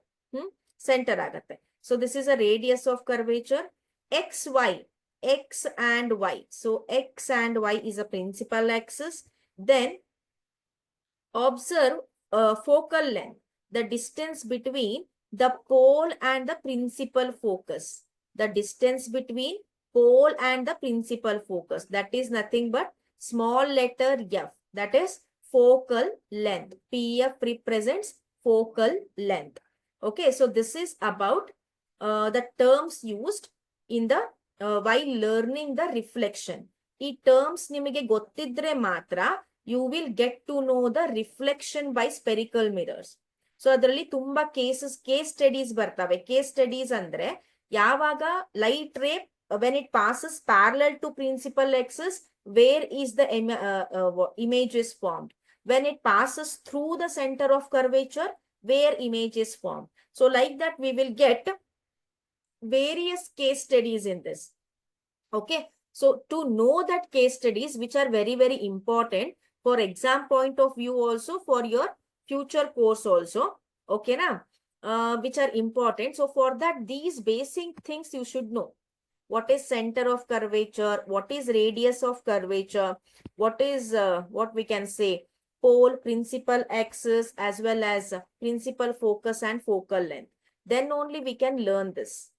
ಸೆಂಟರ್ ಆಗತ್ತೆ. So this is a radius of curvature. X Y, X and Y. So X and Y is a principal axis. Then observe focal length, the distance between the pole and the principal focus. The distance between pole and the principal focus. That is nothing but small letter F. That is focal length. PF represents focal length. Okay, so this is about the terms used in the while learning the reflection. ಈ terms ನಿಮಗೆ ಗೊತ್ತಿದ್ರೆ ಮಾತ್ರ you will get to know the reflection by spherical mirrors. So ಅದರಲ್ಲಿ ತುಂಬಾ case studies ಬರ್ತವೆ. Case studies ಅಂದ್ರೆ ಯಾವಾಗ light ray when it passes parallel to principal axis, where is the image is formed. When it passes through the center of curvature, where image is formed. So like that we will get various case studies in this. Okay, so to know that case studies which are very, very important, for exam point of view also, for your future course also. Okay, now, which are important. So for that, these basic things you should know. What is center of curvature? What is radius of curvature? What is, what we can say, pole, principal axis, as well as principal focus and focal length. Then only we can learn this.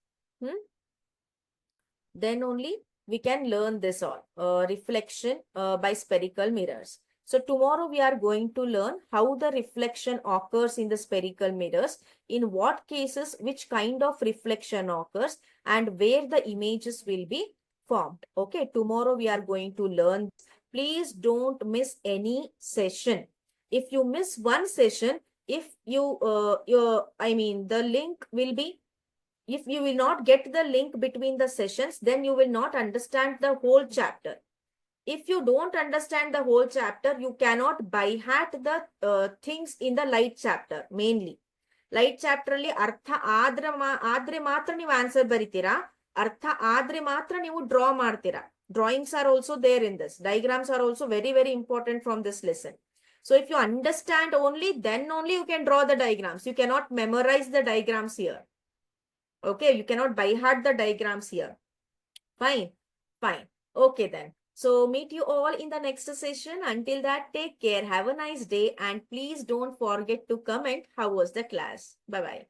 Then only we can learn this all. Reflection by spherical mirrors. So tomorrow we are going to learn how the reflection occurs in the spherical mirrors, in what cases, which kind of reflection occurs, and where the images will be formed. Okay, tomorrow we are going to learn. Please don't miss any session. If you miss one session, if you, the link will be, if you will not get the link between the sessions, then you will not understand the whole chapter. If you don't understand the whole chapter, you cannot by heart the things in the light chapter mainly. Light chapter ಅಲ್ಲಿ ಅರ್ಥ ಆದ್ರೆ ಮಾತ್ರ ನೀವು answer ಬರಿತೀರಾ, ಅರ್ಥ ಆದ್ರೆ ಮಾತ್ರ ನೀವು draw ಮಾಡ್ತೀರಾ. Drawings are also there in this. Diagrams are also very, very important from this lesson. So if you understand only, then only you can draw the diagrams. You cannot memorize the diagrams here. Okay, you cannot by heart the diagrams here. Fine, fine. Okay then. So meet you all in the next session. Until that, take care. Have a nice day. And please don't forget to comment how was the class. Bye-bye.